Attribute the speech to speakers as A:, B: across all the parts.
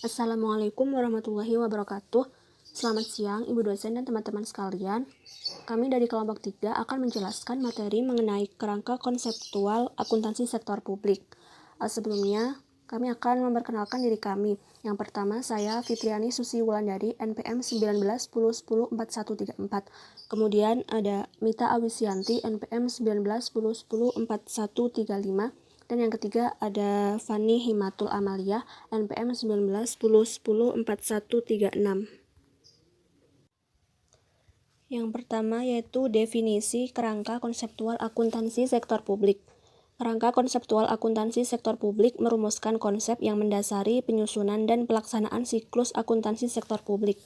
A: Assalamualaikum warahmatullahi wabarakatuh. Selamat siang Ibu dosen dan teman-teman sekalian. Kami dari kelompok 3 akan menjelaskan materi mengenai kerangka konseptual akuntansi sektor publik. Sebelumnya, kami akan memperkenalkan diri kami. Yang pertama, saya Fitriani Susi Wulandari, NPM 1910104134. Kemudian ada Mita Awisyanti, NPM 1910104135. Dan yang ketiga ada Fani Himatul Amalia, NPM 1910104136. Yang pertama yaitu definisi kerangka konseptual akuntansi sektor publik. Kerangka konseptual akuntansi sektor publik merumuskan konsep yang mendasari penyusunan dan pelaksanaan siklus akuntansi sektor publik.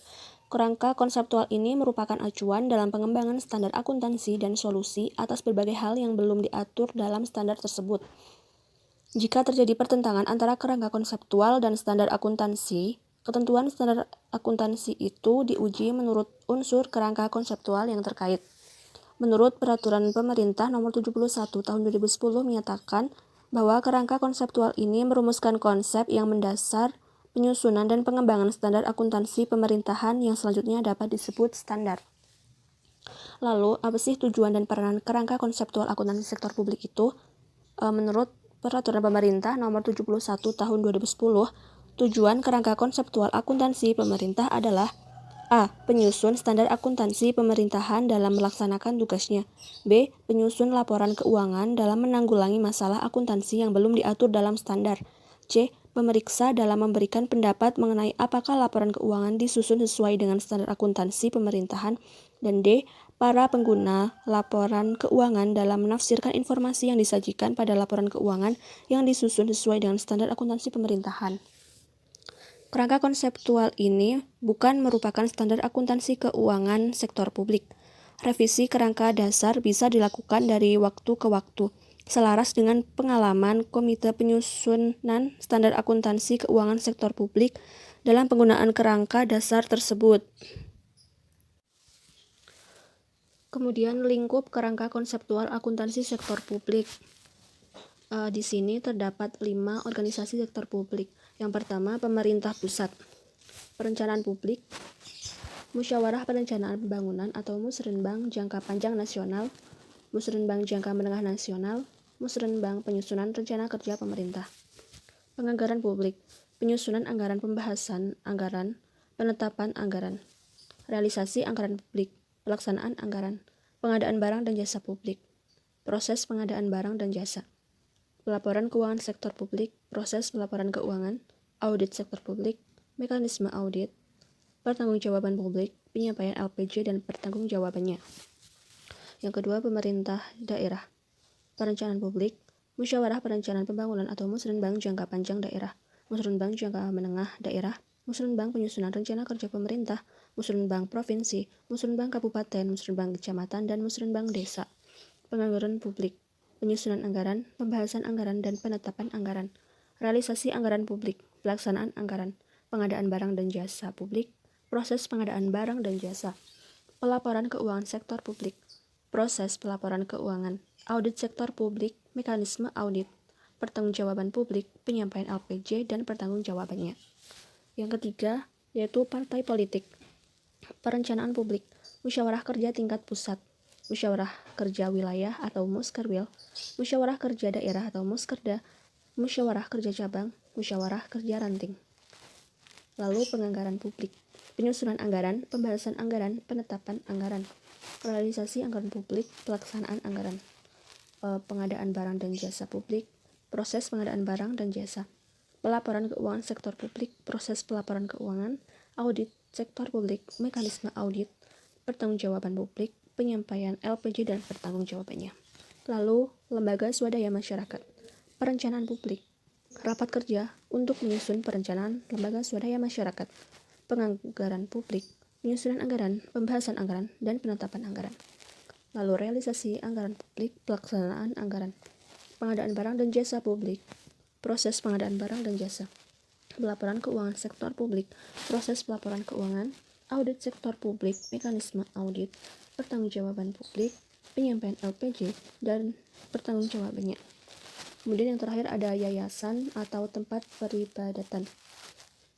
A: Kerangka konseptual ini merupakan acuan dalam pengembangan standar akuntansi dan solusi atas berbagai hal yang belum diatur dalam standar tersebut. Jika terjadi pertentangan antara kerangka konseptual dan standar akuntansi, ketentuan standar akuntansi itu diuji menurut unsur kerangka konseptual yang terkait. Menurut Peraturan Pemerintah Nomor 71 Tahun 2010 menyatakan bahwa kerangka konseptual ini merumuskan konsep yang mendasar penyusunan dan pengembangan standar akuntansi pemerintahan yang selanjutnya dapat disebut standar. Lalu, apa sih tujuan dan peranan kerangka konseptual akuntansi sektor publik itu? Menurut Peraturan Pemerintah Nomor 71 Tahun 2010, tujuan kerangka konseptual akuntansi pemerintah adalah A. Penyusun standar akuntansi pemerintahan dalam melaksanakan tugasnya. B. Penyusun laporan keuangan dalam menanggulangi masalah akuntansi yang belum diatur dalam standar. C. Pemeriksa dalam memberikan pendapat mengenai apakah laporan keuangan disusun sesuai dengan standar akuntansi pemerintahan. Dan D. Para pengguna laporan keuangan dalam menafsirkan informasi yang disajikan pada laporan keuangan yang disusun sesuai dengan standar akuntansi pemerintahan. Kerangka konseptual ini bukan merupakan standar akuntansi keuangan sektor publik. Revisi kerangka dasar bisa dilakukan dari waktu ke waktu, selaras dengan pengalaman Komite Penyusunan Standar Akuntansi Keuangan Sektor Publik dalam penggunaan kerangka dasar tersebut. Kemudian lingkup kerangka konseptual akuntansi sektor publik. Di sini terdapat 5 organisasi sektor publik. Yang pertama, pemerintah pusat. Perencanaan publik, Musyawarah Perencanaan Pembangunan atau Musrenbang Jangka Panjang Nasional, Musrenbang Jangka Menengah Nasional, Musrenbang Penyusunan Rencana Kerja Pemerintah. Penganggaran publik, penyusunan anggaran, pembahasan anggaran, penetapan anggaran. Realisasi anggaran publik, pelaksanaan anggaran, pengadaan barang dan jasa publik, proses pengadaan barang dan jasa, pelaporan keuangan sektor publik, proses pelaporan keuangan, audit sektor publik, mekanisme audit, pertanggungjawaban publik, penyampaian LPJ dan pertanggungjawabannya. Yang kedua, pemerintah daerah. Perencanaan publik, Musyawarah Perencanaan Pembangunan atau Musrenbang Jangka Panjang Daerah, Musrenbang Jangka Menengah Daerah, Musrenbang Penyusunan Rencana Kerja Pemerintah, Musrenbang Provinsi, Musrenbang Kabupaten, Musrenbang Kecamatan, dan Musrenbang Desa. Penganggaran publik, penyusunan anggaran, pembahasan anggaran, dan penetapan anggaran. Realisasi anggaran publik, pelaksanaan anggaran, pengadaan barang dan jasa publik, proses pengadaan barang dan jasa. Pelaporan keuangan sektor publik, proses pelaporan keuangan, audit sektor publik, mekanisme audit, pertanggungjawaban publik, penyampaian LPJ, dan pertanggungjawabannya. Yang ketiga, yaitu partai politik. Perencanaan publik, musyawarah kerja tingkat pusat, musyawarah kerja wilayah atau Muskerwil, musyawarah kerja daerah atau Muskerda, musyawarah kerja cabang, musyawarah kerja ranting. Lalu penganggaran publik, penyusunan anggaran, pembahasan anggaran, penetapan anggaran, realisasi anggaran publik, pelaksanaan anggaran, pengadaan barang dan jasa publik, proses pengadaan barang dan jasa, pelaporan keuangan sektor publik, proses pelaporan keuangan, audit sektor publik, mekanisme audit, pertanggungjawaban publik, penyampaian LPJ dan pertanggungjawabannya. Lalu, lembaga swadaya masyarakat, perencanaan publik, rapat kerja untuk menyusun perencanaan lembaga swadaya masyarakat, penganggaran publik, penyusunan anggaran, pembahasan anggaran, dan penetapan anggaran. Lalu realisasi anggaran publik, pelaksanaan anggaran, pengadaan barang dan jasa publik, proses pengadaan barang dan jasa, pelaporan keuangan sektor publik, proses pelaporan keuangan, audit sektor publik, mekanisme audit, pertanggungjawaban publik, penyampaian LPJ, dan pertanggungjawabannya. Kemudian yang terakhir ada yayasan atau tempat peribadatan.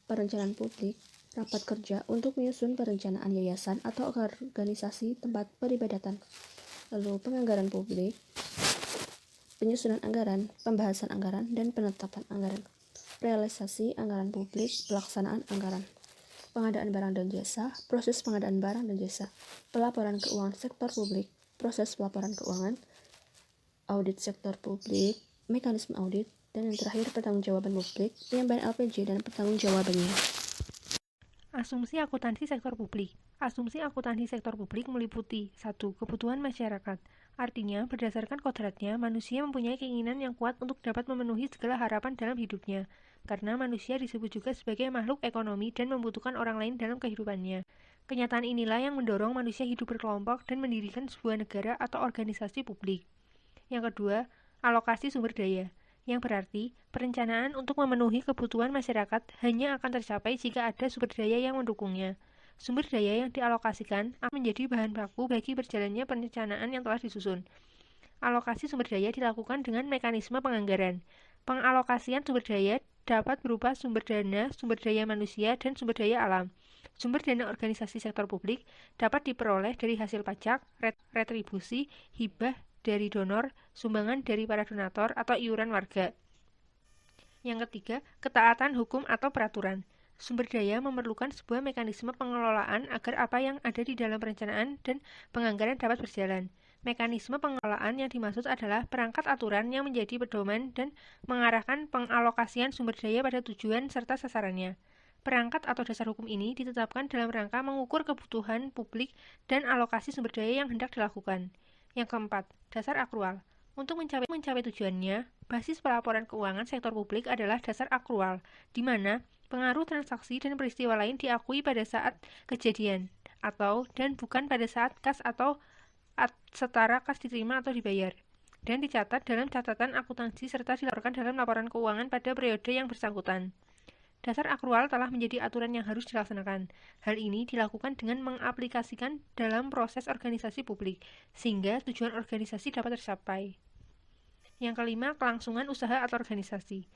A: perencanaan publik, rapat kerja untuk menyusun perencanaan yayasan atau organisasi tempat peribadatan. Lalu penganggaran publik, penyusunan anggaran, pembahasan anggaran, dan penetapan anggaran. Realisasi anggaran publik, pelaksanaan anggaran. Pengadaan barang dan jasa, proses pengadaan barang dan jasa. Pelaporan keuangan sektor publik, proses pelaporan keuangan. Audit sektor publik, mekanisme audit, dan yang terakhir pertanggungjawaban publik, penyampaian LPJ dan pertanggungjawabannya.
B: Asumsi akuntansi sektor publik. Asumsi akuntansi sektor publik meliputi 1. Kebutuhan masyarakat. Artinya, berdasarkan kodratnya, manusia mempunyai keinginan yang kuat untuk dapat memenuhi segala harapan dalam hidupnya. Karena manusia disebut juga sebagai makhluk ekonomi dan membutuhkan orang lain dalam kehidupannya. Kenyataan inilah yang mendorong manusia hidup berkelompok dan mendirikan sebuah negara atau organisasi publik. Yang kedua, alokasi sumber daya, yang berarti perencanaan untuk memenuhi kebutuhan masyarakat hanya akan tercapai jika ada sumber daya yang mendukungnya. Sumber daya yang dialokasikan akan menjadi bahan baku bagi berjalannya perencanaan yang telah disusun. Alokasi sumber daya dilakukan dengan mekanisme penganggaran. Pengalokasian sumber daya dapat berupa sumber dana, sumber daya manusia, dan sumber daya alam. Sumber dana organisasi sektor publik dapat diperoleh dari hasil pajak, retribusi, hibah dari donor, sumbangan dari para donatur, atau iuran warga. Yang ketiga, ketaatan hukum atau peraturan. Sumber daya memerlukan sebuah mekanisme pengelolaan agar apa yang ada di dalam perencanaan dan penganggaran dapat berjalan. Mekanisme pengelolaan yang dimaksud adalah perangkat aturan yang menjadi pedoman dan mengarahkan pengalokasian sumber daya pada tujuan serta sasarannya. Perangkat atau dasar hukum ini ditetapkan dalam rangka mengukur kebutuhan publik dan alokasi sumber daya yang hendak dilakukan. Yang keempat, dasar akrual. Untuk mencapai tujuannya, basis pelaporan keuangan sektor publik adalah dasar akrual, di mana pengaruh transaksi dan peristiwa lain diakui pada saat kejadian, dan bukan pada saat kas atau setara kas diterima atau dibayar, dan dicatat dalam catatan akuntansi serta dilaporkan dalam laporan keuangan pada periode yang bersangkutan. Dasar akrual telah menjadi aturan yang harus dilaksanakan. Hal ini dilakukan dengan mengaplikasikan dalam proses organisasi publik, sehingga tujuan organisasi dapat tercapai. Yang kelima, kelangsungan usaha atau organisasi.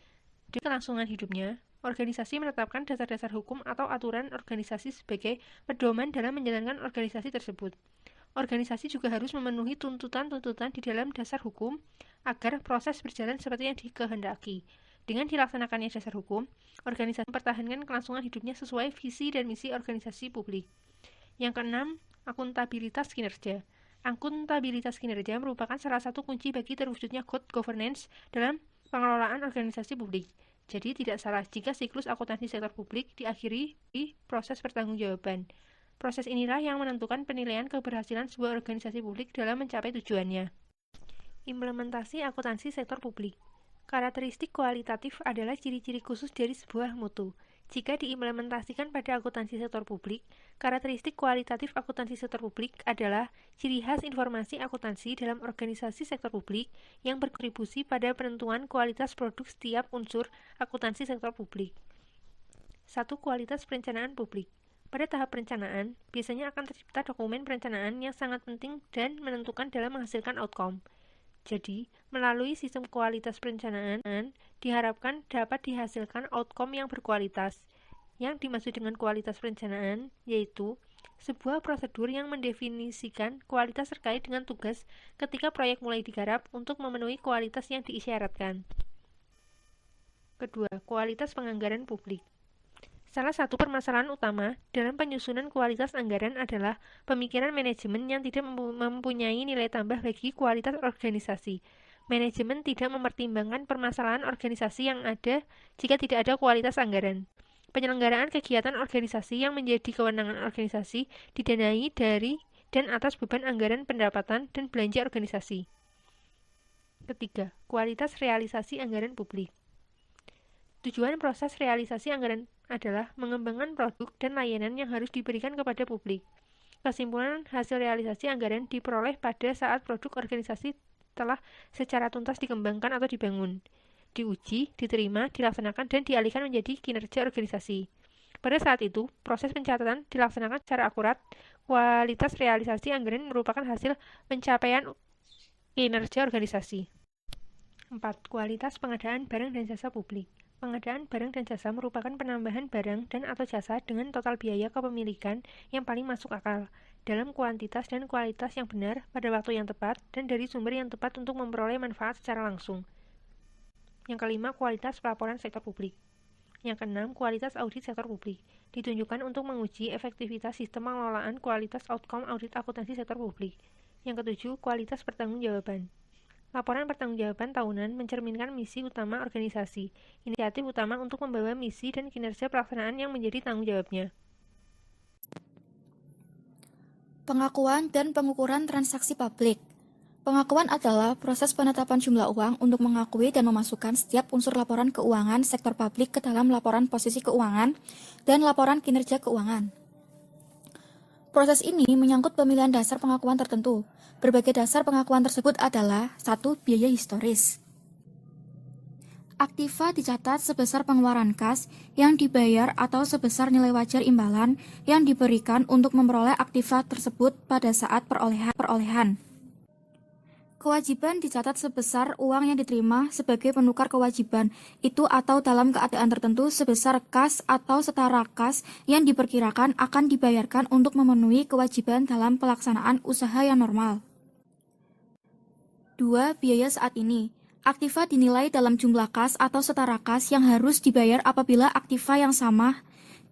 B: Di kelangsungan hidupnya, organisasi menetapkan dasar-dasar hukum atau aturan organisasi sebagai pedoman dalam menjalankan organisasi tersebut. Organisasi juga harus memenuhi tuntutan-tuntutan di dalam dasar hukum agar proses berjalan seperti yang dikehendaki. Dengan dilaksanakannya dasar hukum, organisasi mempertahankan kelangsungan hidupnya sesuai visi dan misi organisasi publik. Yang keenam, akuntabilitas kinerja. Akuntabilitas kinerja merupakan salah satu kunci bagi terwujudnya good governance dalam pengelolaan organisasi publik. Jadi tidak salah jika siklus akuntansi sektor publik diakhiri di proses pertanggungjawaban. Proses inilah yang menentukan penilaian keberhasilan sebuah organisasi publik dalam mencapai tujuannya. Implementasi akuntansi sektor publik. Karakteristik kualitatif adalah ciri-ciri khusus dari sebuah mutu. Jika diimplementasikan pada akuntansi sektor publik, karakteristik kualitatif akuntansi sektor publik adalah ciri khas informasi akuntansi dalam organisasi sektor publik yang berkontribusi pada penentuan kualitas produk setiap unsur akuntansi sektor publik. 1. Kualitas perencanaan publik. Pada tahap perencanaan, biasanya akan tercipta dokumen perencanaan yang sangat penting dan menentukan dalam menghasilkan outcome. Jadi, melalui sistem kualitas perencanaan, diharapkan dapat dihasilkan outcome yang berkualitas. Yang dimaksud dengan kualitas perencanaan, yaitu sebuah prosedur yang mendefinisikan kualitas terkait dengan tugas ketika proyek mulai digarap untuk memenuhi kualitas yang diisyaratkan. Kedua, kualitas penganggaran publik. Salah satu permasalahan utama dalam penyusunan kualitas anggaran adalah pemikiran manajemen yang tidak mempunyai nilai tambah bagi kualitas organisasi. Manajemen tidak mempertimbangkan permasalahan organisasi yang ada jika tidak ada kualitas anggaran. Penyelenggaraan kegiatan organisasi yang menjadi kewenangan organisasi didanai dari dan atas beban anggaran pendapatan dan belanja organisasi. Ketiga, kualitas realisasi anggaran publik. Tujuan proses realisasi anggaran adalah mengembangkan produk dan layanan yang harus diberikan kepada publik. Kesimpulan hasil realisasi anggaran diperoleh pada saat produk organisasi telah secara tuntas dikembangkan atau dibangun, diuji, diterima, dilaksanakan, dan dialihkan menjadi kinerja organisasi. Pada saat itu, proses pencatatan dilaksanakan secara akurat. Kualitas realisasi anggaran merupakan hasil pencapaian kinerja organisasi. 4. Kualitas pengadaan barang dan jasa publik. Pengadaan barang dan jasa merupakan penambahan barang dan atau jasa dengan total biaya kepemilikan yang paling masuk akal, dalam kuantitas dan kualitas yang benar, pada waktu yang tepat, dan dari sumber yang tepat untuk memperoleh manfaat secara langsung. Yang kelima, kualitas pelaporan sektor publik. Yang keenam, kualitas audit sektor publik. Ditunjukkan untuk menguji efektivitas sistem pengelolaan kualitas outcome audit akuntansi sektor publik. Yang ketujuh, kualitas pertanggungjawaban. Laporan pertanggungjawaban tahunan mencerminkan misi utama organisasi, inisiatif utama untuk membawa misi dan kinerja pelaksanaan yang menjadi tanggung jawabnya.
C: Pengakuan dan pengukuran transaksi publik. Pengakuan adalah proses penetapan jumlah uang untuk mengakui dan memasukkan setiap unsur laporan keuangan sektor publik ke dalam laporan posisi keuangan dan laporan kinerja keuangan. Proses ini menyangkut pemilihan dasar pengakuan tertentu. Berbagai dasar pengakuan tersebut adalah 1. Biaya historis. Aktiva dicatat sebesar pengeluaran kas yang dibayar atau sebesar nilai wajar imbalan yang diberikan untuk memperoleh aktiva tersebut pada saat perolehan. Kewajiban dicatat sebesar uang yang diterima sebagai penukar kewajiban itu atau dalam keadaan tertentu sebesar kas atau setara kas yang diperkirakan akan dibayarkan untuk memenuhi kewajiban dalam pelaksanaan usaha yang normal. 2. Biaya saat ini. Aktiva dinilai dalam jumlah kas atau setara kas yang harus dibayar apabila aktiva yang sama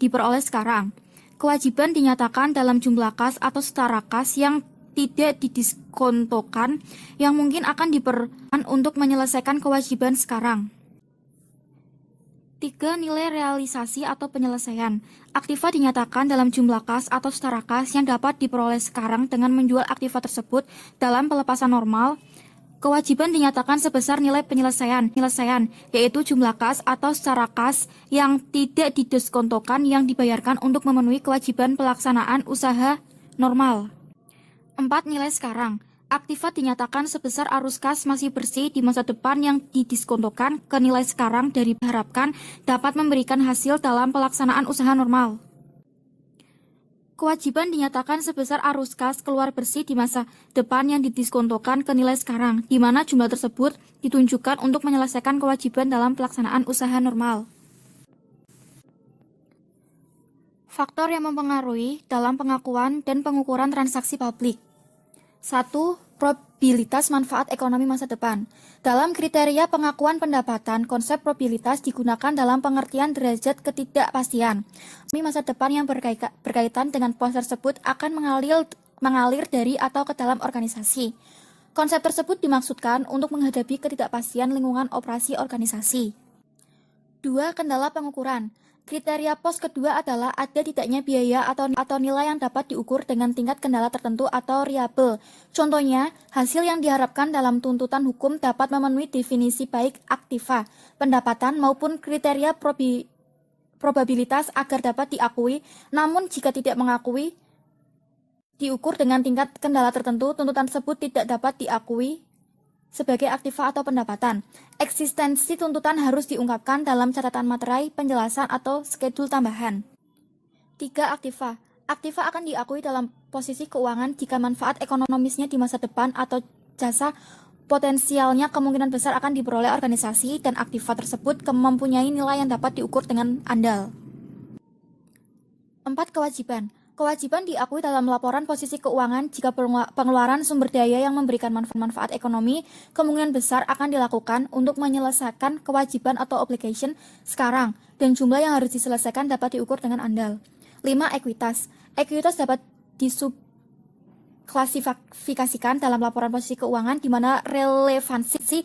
C: diperoleh sekarang. Kewajiban dinyatakan dalam jumlah kas atau setara kas yang tidak didiskontokan yang mungkin akan diperlukan untuk menyelesaikan kewajiban sekarang. 3. Nilai realisasi atau penyelesaian. Aktiva dinyatakan dalam jumlah kas atau setara kas yang dapat diperoleh sekarang dengan menjual aktiva tersebut dalam pelepasan normal. Kewajiban dinyatakan sebesar nilai penyelesaian, yaitu jumlah kas atau setara kas yang tidak didiskontokan yang dibayarkan untuk memenuhi kewajiban pelaksanaan usaha normal. 4. Nilai sekarang. Aktiva dinyatakan sebesar arus kas masih bersih di masa depan yang didiskontokan ke nilai sekarang dari diharapkan dapat memberikan hasil dalam pelaksanaan usaha normal. Kewajiban dinyatakan sebesar arus kas keluar bersih di masa depan yang didiskontokan ke nilai sekarang, di mana jumlah tersebut ditunjukkan untuk menyelesaikan kewajiban dalam pelaksanaan usaha normal. Faktor yang mempengaruhi dalam pengakuan dan pengukuran transaksi publik. 1. Probabilitas manfaat ekonomi masa depan. Dalam kriteria pengakuan pendapatan, konsep probabilitas digunakan dalam pengertian derajat ketidakpastian. Masa depan yang berkaitan dengan pos tersebut akan mengalir dari atau ke dalam organisasi. Konsep tersebut dimaksudkan untuk menghadapi ketidakpastian lingkungan operasi organisasi. 2. Kendala pengukuran. Kriteria pos kedua adalah ada tidaknya biaya atau nilai yang dapat diukur dengan tingkat kendala tertentu atau variabel. Contohnya, hasil yang diharapkan dalam tuntutan hukum dapat memenuhi definisi baik aktiva, pendapatan maupun kriteria probabilitas agar dapat diakui, namun jika tidak mengakui, diukur dengan tingkat kendala tertentu, tuntutan tersebut tidak dapat diakui sebagai aktiva atau pendapatan. Eksistensi tuntutan harus diungkapkan dalam catatan materai, penjelasan, atau skedul tambahan. 3. Aktiva. Aktiva akan diakui dalam posisi keuangan jika manfaat ekonomisnya di masa depan atau jasa potensialnya kemungkinan besar akan diperoleh organisasi dan aktiva tersebut mempunyai nilai yang dapat diukur dengan andal. 4. Kewajiban. Kewajiban diakui dalam laporan posisi keuangan jika pengeluaran sumber daya yang memberikan manfaat ekonomi kemungkinan besar akan dilakukan untuk menyelesaikan kewajiban atau obligation sekarang, dan jumlah yang harus diselesaikan dapat diukur dengan andal. 5. Ekuitas. Ekuitas dapat disubklasifikasikan dalam laporan posisi keuangan di mana relevansi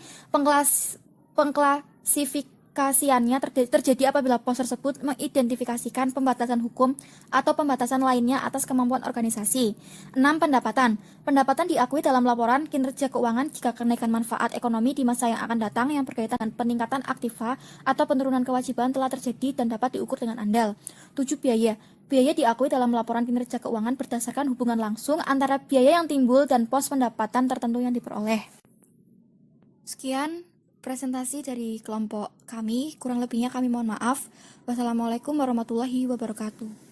C: pengklasifikasiannya terjadi apabila pos tersebut mengidentifikasikan pembatasan hukum atau pembatasan lainnya atas kemampuan organisasi. 6. Pendapatan. Pendapatan diakui dalam laporan kinerja keuangan jika kenaikan manfaat ekonomi di masa yang akan datang yang berkaitan dengan peningkatan aktiva atau penurunan kewajiban telah terjadi dan dapat diukur dengan andal. 7. Biaya. Biaya diakui dalam laporan kinerja keuangan berdasarkan hubungan langsung antara biaya yang timbul dan pos pendapatan tertentu yang diperoleh. Sekian presentasi dari kelompok kami, kurang lebihnya kami mohon maaf. Wassalamualaikum warahmatullahi wabarakatuh.